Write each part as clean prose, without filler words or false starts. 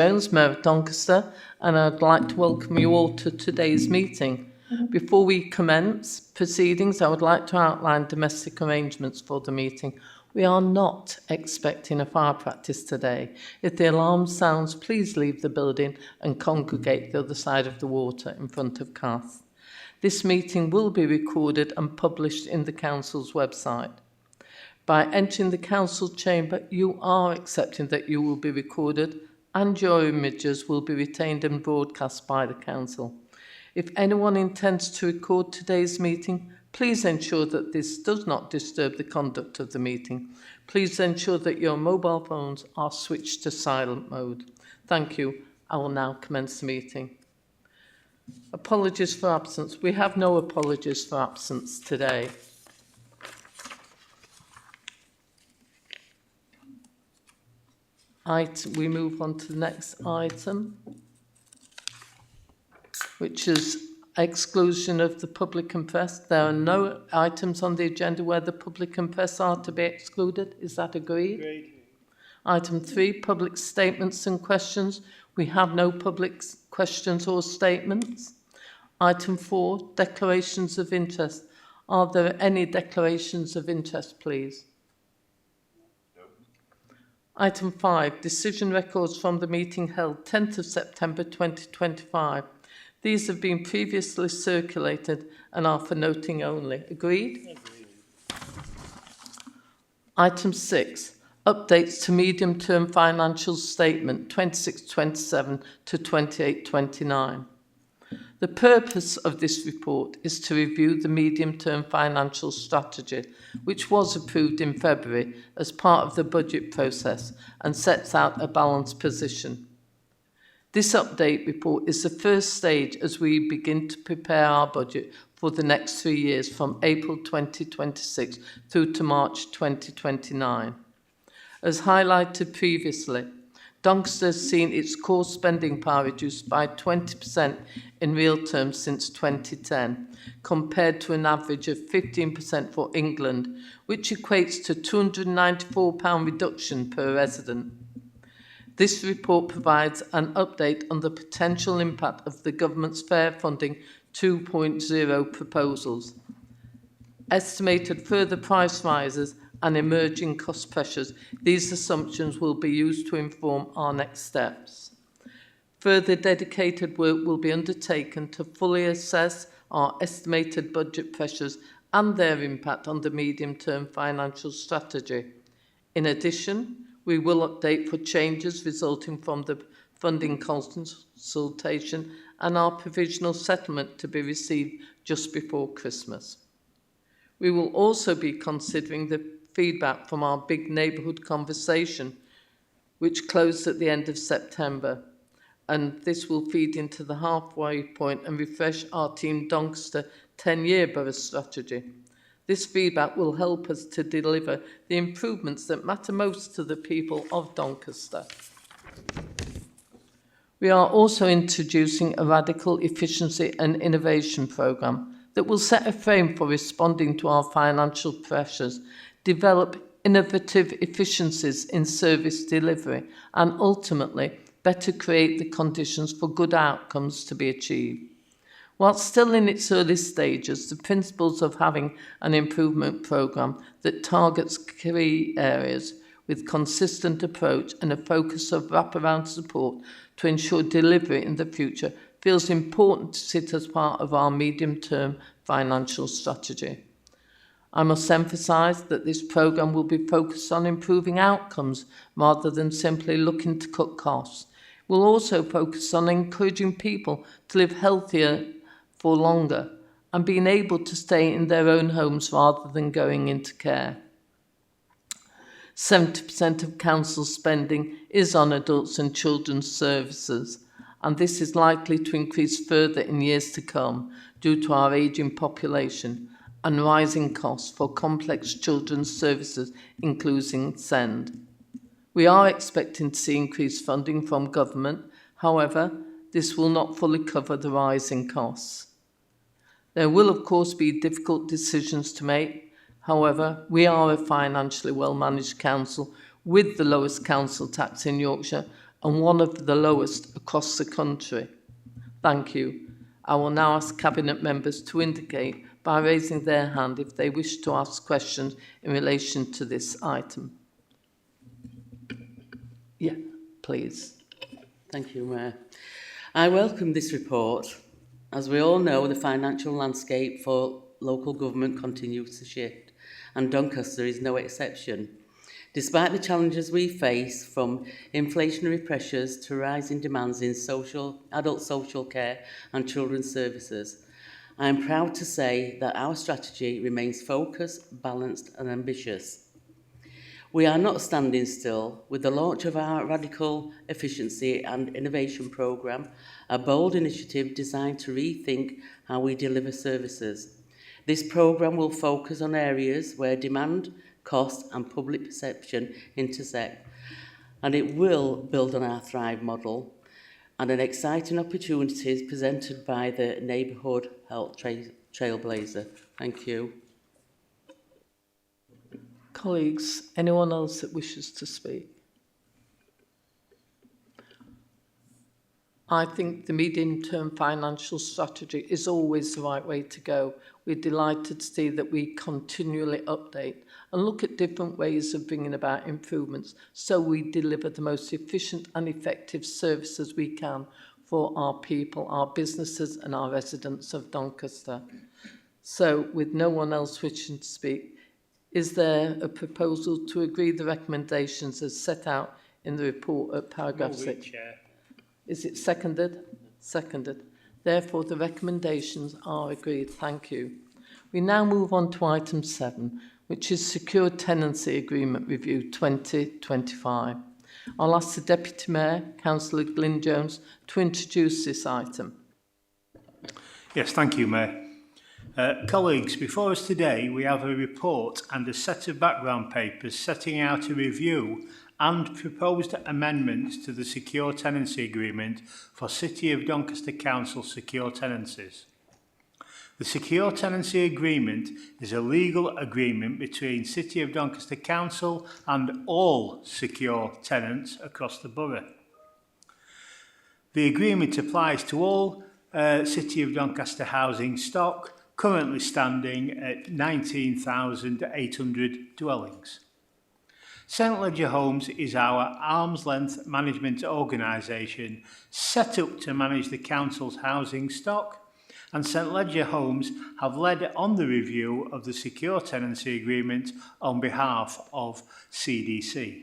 Jones, Mayor of Doncaster, and I'd like to welcome you all to today's meeting. Before we commence proceedings, I would like to outline domestic arrangements for the meeting. We are not expecting a fire practice today. If the alarm sounds, please leave the building and congregate the other side of the water in front of Cath. This meeting will be recorded and published in the Council's website. By entering the Council chamber, you are accepting that you will be recorded and your images will be retained and broadcast by the Council. If anyone intends to record today's meeting, please ensure that this does not disturb the conduct of the meeting. Please ensure that your mobile phones are switched to silent mode. Thank you. I will now commence the meeting. Apologies for absence. We have no apologies for absence today. We move on to the next item, which is exclusion of the public and press. There are no items on the agenda where the public and press are to be excluded. Is that agreed? Agreed. Item 3, public statements and questions. We have no public questions or statements. Item 4, declarations of interest. Are there any declarations of interest, please? Item 5, decision records from the meeting held 10th of September 2025. These have been previously circulated and are for noting only. Agreed? Agreed. Item 6, updates to medium-term financial statement 26-27 to 28-29. The purpose of this report is to review the medium-term financial strategy, which was approved in February as part of the budget process and sets out a balanced position. This update report is the first stage as we begin to prepare our budget for the next 3 years from April 2026 through to March 2029. As highlighted previously, Doncaster has seen its core spending power reduced by 20% in real terms since 2010, compared to an average of 15% for England, which equates to £294 reduction per resident. This report provides an update on the potential impact of the government's Fair Funding 2.0 proposals, estimated further price rises and emerging cost pressures. These assumptions will be used to inform our next steps. Further dedicated work will be undertaken to fully assess our estimated budget pressures and their impact on the medium-term financial strategy. In addition, we will update for changes resulting from the funding consultation and our provisional settlement to be received just before Christmas. We will also be considering the feedback from our big neighbourhood conversation, which closed at the end of September, and this will feed into the halfway point and refresh our Team Doncaster 10-year borough strategy. This feedback will help us to deliver the improvements that matter most to the people of Doncaster. We are also introducing a radical efficiency and innovation programme that will set a frame for responding to our financial pressures, develop innovative efficiencies in service delivery, and ultimately better create the conditions for good outcomes to be achieved. While still in its early stages, the principles of having an improvement programme that targets key areas with consistent approach and a focus of wraparound support to ensure delivery in the future feels important to sit as part of our medium-term financial strategy. I must emphasise that this programme will be focused on improving outcomes rather than simply looking to cut costs. It will also focus on encouraging people to live healthier for longer and being able to stay in their own homes rather than going into care. 70% of council spending is on adults and children's services, and this is likely to increase further in years to come due to our ageing population and rising costs for complex children's services, including SEND. We are expecting to see increased funding from government. However, this will not fully cover the rising costs. There will, of course, be difficult decisions to make. However, we are a financially well-managed council with the lowest council tax in Yorkshire and one of the lowest across the country. Thank you. I will now ask Cabinet members to indicate by raising their hand if they wish to ask questions in relation to this item. Yeah, please. Thank you, Mayor. I welcome this report. As we all know, the financial landscape for local government continues to shift, and Doncaster is no exception. Despite the challenges we face, from inflationary pressures to rising demands in adult social care and children's services, I am proud to say that our strategy remains focused, balanced and ambitious. We are not standing still. With the launch of our Radical Efficiency and Innovation Programme, a bold initiative designed to rethink how we deliver services. This programme will focus on areas where demand, cost and public perception intersect, and it will build on our Thrive model and an exciting opportunities presented by the Neighbourhood Health Trailblazer. Thank you. Colleagues, anyone else that wishes to speak? I think the medium-term financial strategy is always the right way to go. We're delighted to see that we continually update and look at different ways of bringing about improvements so we deliver the most efficient and effective services we can for our people, our businesses and our residents of Doncaster. So, with no one else wishing to speak, is there a proposal to agree the recommendations as set out in the report at paragraph 6? Chair. Is it seconded? Seconded. Therefore, the recommendations are agreed. Thank you. We now move on to item 7, which is Secure Tenancy Agreement Review 2025. I'll ask the Deputy Mayor, Councillor Glyn Jones, to introduce this item. Yes, thank you, Mayor. Colleagues, before us today we have a report and a set of background papers setting out a review and proposed amendments to the Secure Tenancy Agreement for City of Doncaster Council secure tenancies. The Secure Tenancy Agreement is a legal agreement between City of Doncaster Council and all secure tenants across the borough. The agreement applies to all City of Doncaster housing stock, currently standing at 19,800 dwellings. St Ledger Homes is our arm's-length management organisation set up to manage the council's housing stock, and St Ledger Homes have led on the review of the Secure Tenancy Agreement on behalf of CDC.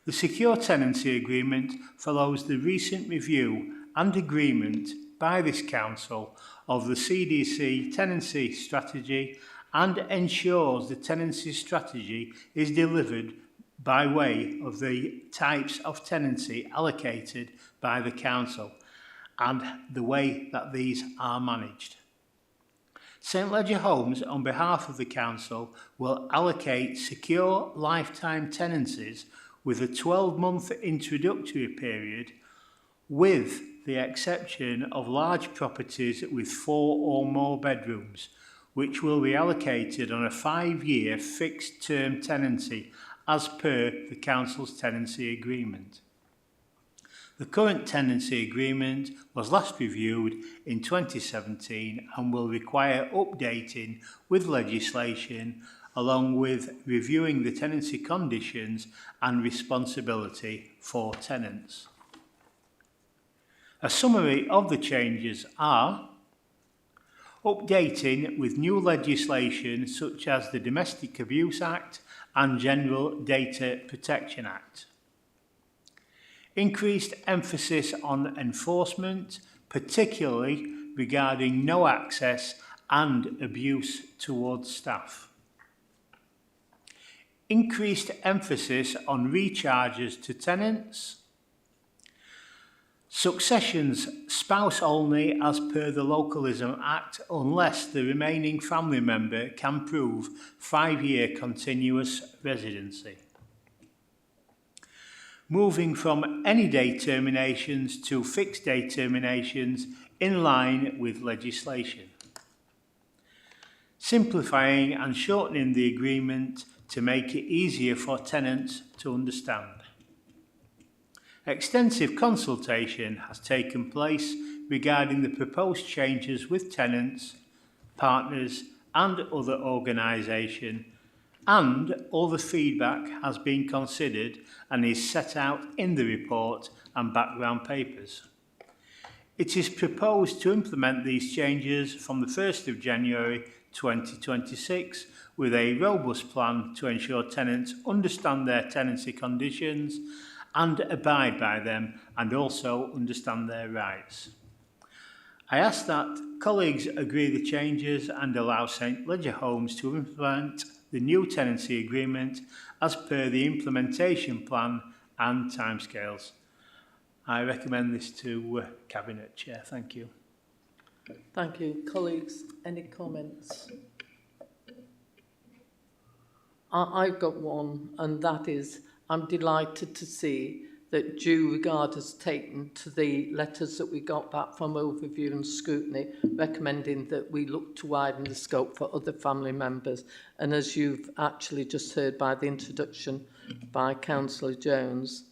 The Secure Tenancy Agreement follows the recent review and agreement by this council of the CDC tenancy strategy and ensures the tenancy strategy is delivered by way of the types of tenancy allocated by the council and the way that these are managed. St Ledger Homes, on behalf of the council, will allocate secure lifetime tenancies with a 12-month introductory period, with the exception of large properties with 4 or more bedrooms, which will be allocated on a 5-year fixed-term tenancy as per the Council's tenancy agreement. The current tenancy agreement was last reviewed in 2017 and will require updating with legislation, along with reviewing the tenancy conditions and responsibility for tenants. A summary of the changes are updating with new legislation such as the Domestic Abuse Act and General Data Protection Act. Increased emphasis on enforcement, particularly regarding no access and abuse towards staff. Increased emphasis on recharges to tenants. Successions spouse only as per the Localism Act unless the remaining family member can prove 5-year continuous residency. Moving from any day terminations to fixed day terminations in line with legislation. Simplifying and shortening the agreement to make it easier for tenants to understand. Extensive consultation has taken place regarding the proposed changes with tenants, partners and other organisation, and all the feedback has been considered and is set out in the report and background papers. It is proposed to implement these changes from the 1st of January 2026 with a robust plan to ensure tenants understand their tenancy conditions and abide by them, and also understand their rights. I ask that colleagues agree the changes and allow St Leger Homes to implement the new tenancy agreement as per the implementation plan and timescales. I recommend this to Cabinet Chair. Thank you. Thank you. Colleagues, any comments? I've got one, and that is, I'm delighted to see that due regard is taken to the letters that we got back from Overview and Scrutiny, recommending that we look to widen the scope for other family members. And as you've actually just heard by the introduction by Councillor Jones,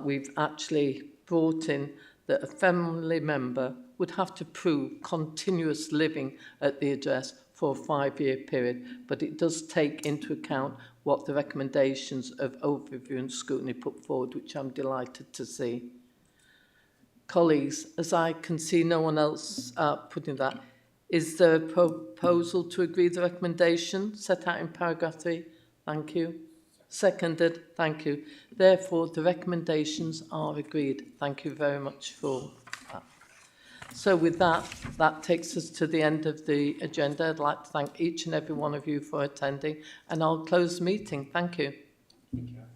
we've actually brought in that a family member would have to prove continuous living at the address for a 5-year period, but it does take into account what the recommendations of Overview and Scrutiny put forward, which I'm delighted to see. Colleagues, as I can see no one else putting that, is there a proposal to agree the recommendation set out in paragraph 3? Thank you. Seconded. Thank you. Therefore, the recommendations are agreed. Thank you very much for that. So with that, that takes us to the end of the agenda. I'd like to thank each and every one of you for attending, and I'll close the meeting. Thank you. Thank you.